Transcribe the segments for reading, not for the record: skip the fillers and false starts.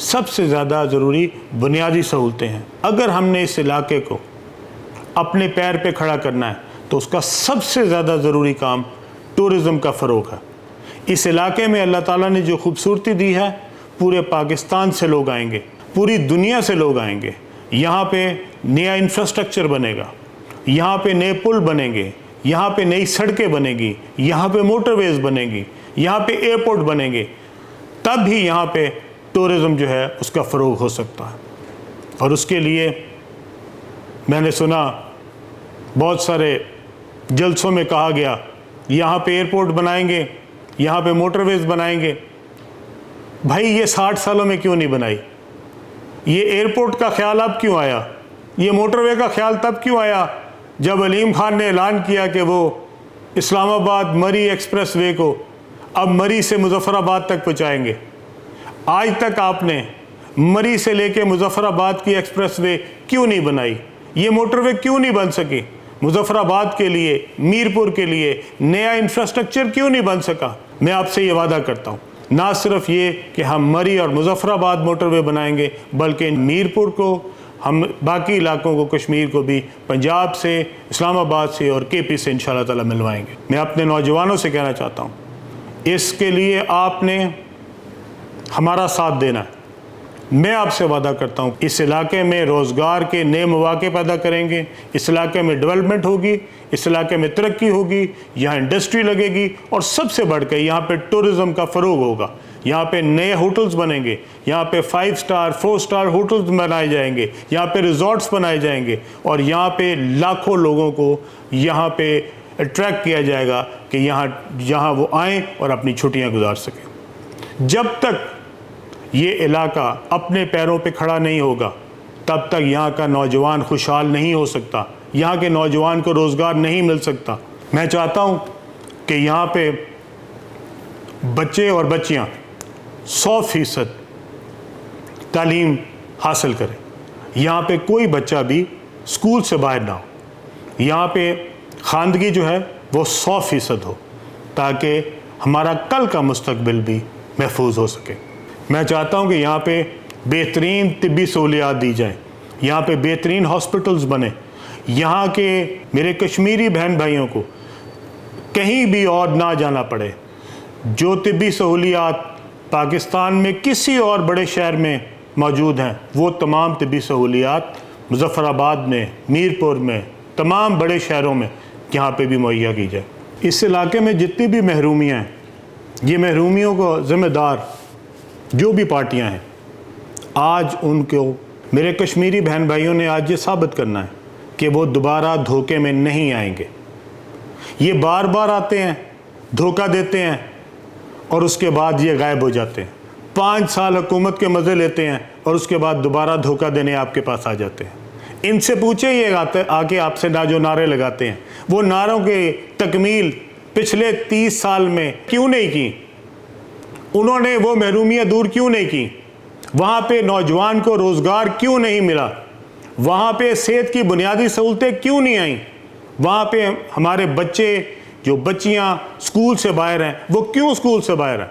سب سے زیادہ ضروری بنیادی سہولتیں ہیں۔ اگر ہم نے اس علاقے کو اپنے پیر پہ کھڑا کرنا ہے تو اس کا سب سے زیادہ ضروری کام ٹورزم کا فروغ ہے۔ اس علاقے میں اللہ تعالیٰ نے جو خوبصورتی دی ہے، پورے پاکستان سے لوگ آئیں گے، پوری دنیا سے لوگ آئیں گے۔ یہاں پہ نیا انفراسٹرکچر بنے گا، یہاں پہ نئے پل بنیں گے، یہاں پہ نئی سڑکیں بنیں گی، یہاں پہ موٹر ویز بنیں گی، یہاں پہ ایئرپورٹ بنیں گے، تب ہی یہاں پہ ٹورزم جو ہے اس کا فروغ ہو سکتا ہے۔ اور اس کے لیے میں نے سنا بہت سارے جلسوں میں کہا گیا یہاں پہ ایئرپورٹ بنائیں گے، یہاں پہ موٹر ویز بنائیں گے۔ بھائی یہ 60 سالوں میں کیوں نہیں بنائی؟ یہ ایئرپورٹ کا خیال اب کیوں آیا؟ یہ موٹر وے کا خیال تب کیوں آیا جب علیم خان نے اعلان کیا کہ وہ اسلام آباد مری ایکسپریس وے کو اب مری سے مظفر آباد تک پہنچائیں گے؟ آج تک آپ نے مری سے لے کے مظفر آباد کی ایکسپریس وے کیوں نہیں بنائی؟ یہ موٹر وے کیوں نہیں بن سکی؟ مظفر آباد کے لیے، میرپور کے لیے نیا انفراسٹرکچر کیوں نہیں بن سکا؟ میں آپ سے یہ وعدہ کرتا ہوں، نہ صرف یہ کہ ہم مری اور مظفر آباد موٹر وے بنائیں گے، بلکہ میرپور کو، ہم باقی علاقوں کو، کشمیر کو بھی پنجاب سے، اسلام آباد سے اور کے پی سے انشاءاللہ تعالی ملوائیں گے۔ میں اپنے نوجوانوں سے کہنا چاہتا ہوں، اس کے لیے آپ نے ہمارا ساتھ دینا ہے۔ میں آپ سے وعدہ کرتا ہوں اس علاقے میں روزگار کے نئے مواقع پیدا کریں گے، اس علاقے میں ڈیولپمنٹ ہوگی، اس علاقے میں ترقی ہوگی، یہاں انڈسٹری لگے گی، اور سب سے بڑھ کے یہاں پہ ٹورزم کا فروغ ہوگا۔ یہاں پہ نئے ہوٹلز بنیں گے، یہاں پہ 5 سٹار 4 سٹار ہوٹلز بنائے جائیں گے، یہاں پہ ریزورٹس بنائے جائیں گے، اور یہاں پہ لاکھوں لوگوں کو یہاں پہ اٹریکٹ کیا جائے گا کہ یہاں وہ آئیں اور اپنی چھٹیاں گزار سکیں۔ جب تک یہ علاقہ اپنے پیروں پہ کھڑا نہیں ہوگا تب تک یہاں کا نوجوان خوشحال نہیں ہو سکتا، یہاں کے نوجوان کو روزگار نہیں مل سکتا۔ میں چاہتا ہوں کہ یہاں پہ بچے اور بچیاں 100% تعلیم حاصل کریں، یہاں پہ کوئی بچہ بھی اسکول سے باہر نہ ہو، یہاں پہ خواندگی جو ہے وہ 100% ہو، تاکہ ہمارا کل کا مستقبل بھی محفوظ ہو سکے۔ میں چاہتا ہوں کہ یہاں پہ بہترین طبی سہولیات دی جائیں، یہاں پہ بہترین ہاسپٹلز بنیں، یہاں کے میرے کشمیری بہن بھائیوں کو کہیں بھی اور نہ جانا پڑے۔ جو طبی سہولیات پاکستان میں کسی اور بڑے شہر میں موجود ہیں، وہ تمام طبی سہولیات مظفر آباد میں، میرپور میں، تمام بڑے شہروں میں یہاں پہ بھی مہیا کی جائے۔ اس علاقے میں جتنی بھی محرومیاں ہیں، یہ محرومیوں کو ذمہ دار جو بھی پارٹیاں ہیں، آج ان کو میرے کشمیری بہن بھائیوں نے آج یہ ثابت کرنا ہے کہ وہ دوبارہ دھوکے میں نہیں آئیں گے۔ یہ بار بار آتے ہیں، دھوکہ دیتے ہیں، اور اس کے بعد یہ غائب ہو جاتے ہیں۔ 5 سال حکومت کے مزے لیتے ہیں اور اس کے بعد دوبارہ دھوکہ دینے آپ کے پاس آ جاتے ہیں۔ ان سے پوچھیں، یہ آ کے آپ سے جو نعرے لگاتے ہیں، وہ نعروں کی تکمیل پچھلے 30 سال میں کیوں نہیں کی؟ انہوں نے وہ محرومیاں دور کیوں نہیں کی؟ وہاں پہ نوجوان کو روزگار کیوں نہیں ملا؟ وہاں پہ صحت کی بنیادی سہولتیں کیوں نہیں آئیں؟ وہاں پہ ہمارے بچے جو بچیاں اسکول سے باہر ہیں، وہ کیوں اسکول سے باہر ہیں؟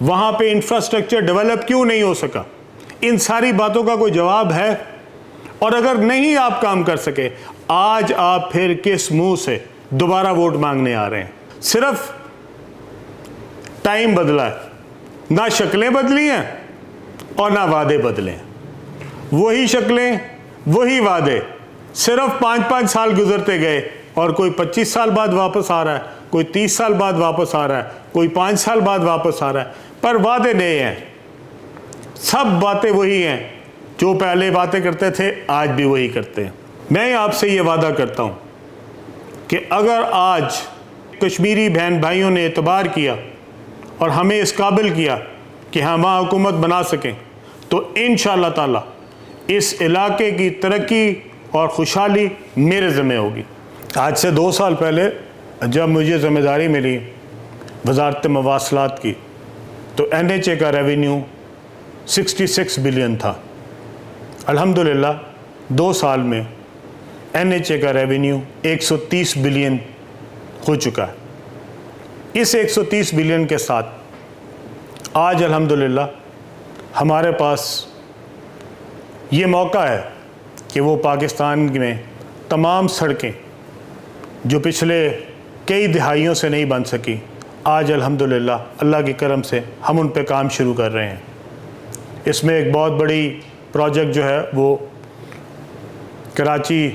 وہاں پہ انفراسٹرکچر ڈیولپ کیوں نہیں ہو سکا؟ ان ساری باتوں کا کوئی جواب ہے؟ اور اگر نہیں آپ کام کر سکے، آج آپ پھر کس منہ سے دوبارہ ووٹ مانگنے آ رہے ہیں؟ صرف ٹائم بدلا ہے، نہ شکلیں بدلی ہیں اور نہ وعدے بدلے ہیں۔ وہی شکلیں، وہی وعدے، صرف 5-5 سال گزرتے گئے، اور کوئی 25 سال بعد واپس آ رہا ہے، کوئی 30 سال بعد واپس آ رہا ہے، کوئی 5 سال بعد واپس آ رہا ہے، پر وعدے نئے ہیں۔ سب باتیں وہی ہیں، جو پہلے باتیں کرتے تھے آج بھی وہی کرتے ہیں۔ میں آپ سے یہ وعدہ کرتا ہوں کہ اگر آج کشمیری بہن بھائیوں نے اعتبار کیا اور ہمیں اس قابل کیا کہ ہم وہاں حکومت بنا سکیں، تو انشاءاللہ تعالی اس علاقے کی ترقی اور خوشحالی میرے ذمہ ہوگی۔ آج سے 2 سال پہلے جب مجھے ذمہ داری ملی وزارت مواصلات کی، تو NHA کا ریونیو 66 بلین تھا۔ الحمدللہ 2 سال میں NHA کا ریونیو 130 بلین ہو چکا ہے۔ اس 130 بلین کے ساتھ آج الحمدللہ ہمارے پاس یہ موقع ہے کہ وہ پاکستان میں تمام سڑکیں جو پچھلے کئی دہائیوں سے نہیں بن سکی، آج الحمدللہ اللہ کے کرم سے ہم ان پہ کام شروع کر رہے ہیں۔ اس میں ایک بہت بڑی پروجیکٹ جو ہے وہ کراچی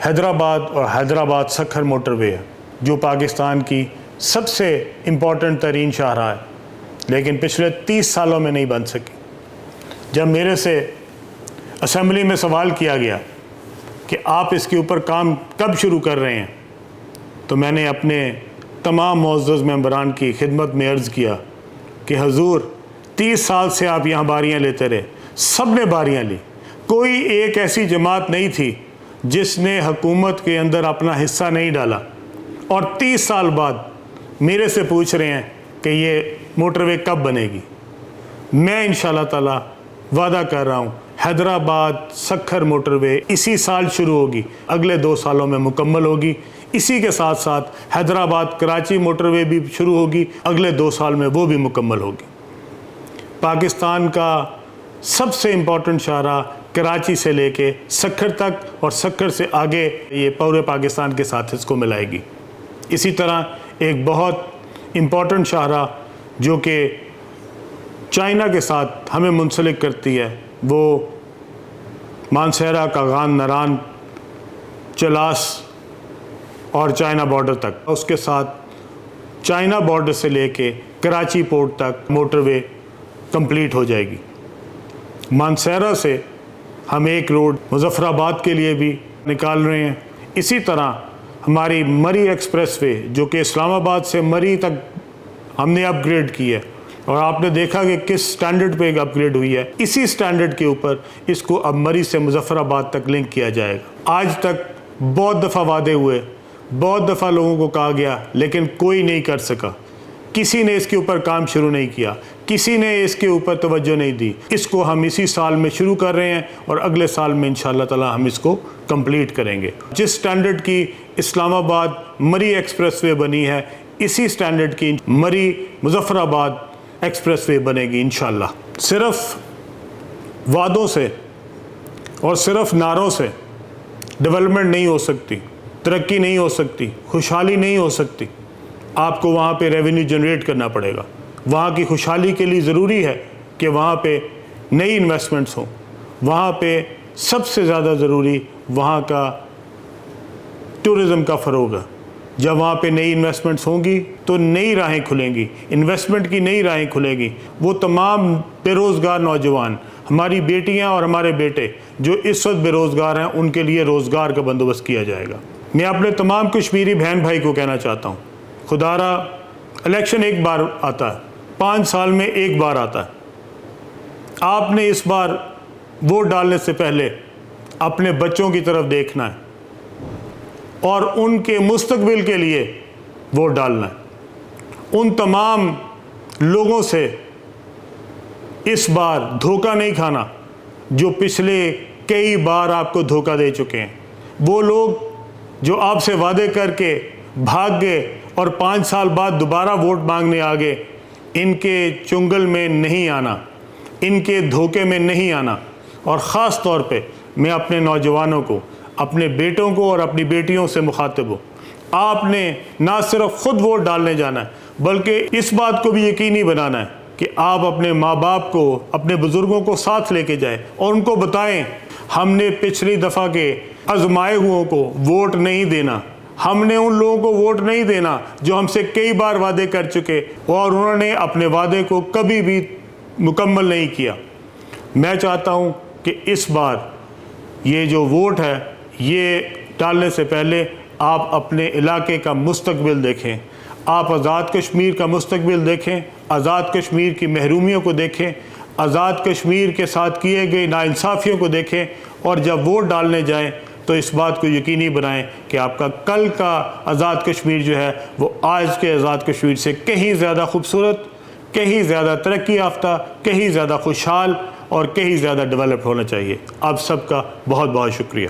حیدرآباد اور حیدرآباد سکھر موٹر وے ہے، جو پاکستان کی سب سے امپورٹنٹ ترین شاہراہ ہے، لیکن پچھلے 30 سالوں میں نہیں بن سکی۔ جب میرے سے اسمبلی میں سوال کیا گیا کہ آپ اس کے اوپر کام کب شروع کر رہے ہیں، تو میں نے اپنے تمام معزز ممبران کی خدمت میں عرض کیا کہ حضور 30 سال سے آپ یہاں باریاں لیتے رہے، سب نے باریاں لی، کوئی ایک ایسی جماعت نہیں تھی جس نے حکومت کے اندر اپنا حصہ نہیں ڈالا، اور 30 سال بعد میرے سے پوچھ رہے ہیں کہ یہ موٹر وے کب بنے گی۔ میں انشاءاللہ تعالی وعدہ کر رہا ہوں حیدرآباد سکھر موٹر وے اسی سال شروع ہوگی، اگلے 2 سالوں میں مکمل ہوگی۔ اسی کے ساتھ ساتھ حیدرآباد کراچی موٹر وے بھی شروع ہوگی، اگلے 2 سال میں وہ بھی مکمل ہوگی۔ پاکستان کا سب سے امپورٹنٹ شاہراہ کراچی سے لے کے سکھر تک اور سکھر سے آگے یہ پورے پاکستان کے ساتھ اس کو ملائے گی۔ اسی طرح ایک بہت امپورٹنٹ شاہراہ جو کہ چائنا کے ساتھ ہمیں منسلک کرتی ہے، وہ مانسہرہ کاغان نران چلاس اور چائنا بارڈر تک، اس کے ساتھ چائنا بارڈر سے لے کے کراچی پورٹ تک موٹر وے کمپلیٹ ہو جائے گی۔ مانسہرہ سے ہم ایک روڈ مظفر آباد کے لیے بھی نکال رہے ہیں۔ اسی طرح ہماری مری ایکسپریس وے جو کہ اسلام آباد سے مری تک ہم نے اپ گریڈ کی ہے، اور آپ نے دیکھا کہ کس سٹینڈرڈ پہ اپ گریڈ ہوئی ہے، اسی سٹینڈرڈ کے اوپر اس کو اب مری سے مظفر آباد تک لنک کیا جائے گا۔ آج تک بہت دفعہ وعدے ہوئے، بہت دفعہ لوگوں کو کہا گیا، لیکن کوئی نہیں کر سکا، کسی نے اس کے اوپر کام شروع نہیں کیا، کسی نے اس کے اوپر توجہ نہیں دی۔ اس کو ہم اسی سال میں شروع کر رہے ہیں اور اگلے سال میں انشاءاللہ تعالی ہم اس کو کمپلیٹ کریں گے۔ جس سٹینڈرڈ کی اسلام آباد مری ایکسپریس وے بنی ہے، اسی سٹینڈرڈ کی مری مظفر آباد ایکسپریس وے بنے گی انشاءاللہ۔ صرف وعدوں سے اور صرف نعروں سے ڈیولپمنٹ نہیں ہو سکتی، ترقی نہیں ہو سکتی، خوشحالی نہیں ہو سکتی۔ آپ کو وہاں پہ ریونیو جنریٹ کرنا پڑے گا۔ وہاں کی خوشحالی کے لیے ضروری ہے کہ وہاں پہ نئی انویسٹمنٹس ہوں۔ وہاں پہ سب سے زیادہ ضروری وہاں کا ٹورزم کا فروغ ہے۔ جب وہاں پہ نئی انویسٹمنٹس ہوں گی تو نئی راہیں کھلیں گی، انویسٹمنٹ کی نئی راہیں کھلیں گی۔ وہ تمام بے روزگار نوجوان، ہماری بیٹیاں اور ہمارے بیٹے جو اس وقت بے روزگار ہیں، ان کے لیے روزگار کا بندوبست کیا جائے گا۔ میں اپنے تمام کشمیری بہن بھائی کو کہنا چاہتا ہوں، خدا را الیکشن ایک بار آتا ہے، 5 سال میں ایک بار آتا ہے۔ آپ نے اس بار ووٹ ڈالنے سے پہلے اپنے بچوں کی طرف دیکھنا ہے اور ان کے مستقبل کے لیے ووٹ ڈالنا ہے۔ ان تمام لوگوں سے اس بار دھوکہ نہیں کھانا جو پچھلے کئی بار آپ کو دھوکہ دے چکے ہیں۔ وہ لوگ جو آپ سے وعدے کر کے بھاگ گئے اور 5 سال بعد دوبارہ ووٹ مانگنے آ گئے، ان کے چنگل میں نہیں آنا، ان کے دھوکے میں نہیں آنا۔ اور خاص طور پہ میں اپنے نوجوانوں کو، اپنے بیٹوں کو اور اپنی بیٹیوں سے مخاطب ہوں، آپ نے نہ صرف خود ووٹ ڈالنے جانا ہے بلکہ اس بات کو بھی یقینی بنانا ہے کہ آپ اپنے ماں باپ کو، اپنے بزرگوں کو ساتھ لے کے جائیں اور ان کو بتائیں ہم نے پچھلی دفعہ کے آزمائے ہوئوں کو ووٹ نہیں دینا، ہم نے ان لوگوں کو ووٹ نہیں دینا جو ہم سے کئی بار وعدے کر چکے اور انہوں نے اپنے وعدے کو کبھی بھی مکمل نہیں کیا۔ میں چاہتا ہوں کہ اس بار یہ جو ووٹ ہے، یہ ڈالنے سے پہلے آپ اپنے علاقے کا مستقبل دیکھیں، آپ آزاد کشمیر کا مستقبل دیکھیں، آزاد کشمیر کی محرومیوں کو دیکھیں، آزاد کشمیر کے ساتھ کیے گئے ناانصافیوں کو دیکھیں، اور جب ووٹ ڈالنے جائیں تو اس بات کو یقینی بنائیں کہ آپ کا کل کا آزاد کشمیر جو ہے وہ آج کے آزاد کشمیر سے کہیں زیادہ خوبصورت، کہیں زیادہ ترقی یافتہ، کہیں زیادہ خوشحال اور کہیں زیادہ ڈیولپ ہونا چاہیے۔ آپ سب کا بہت بہت شکریہ۔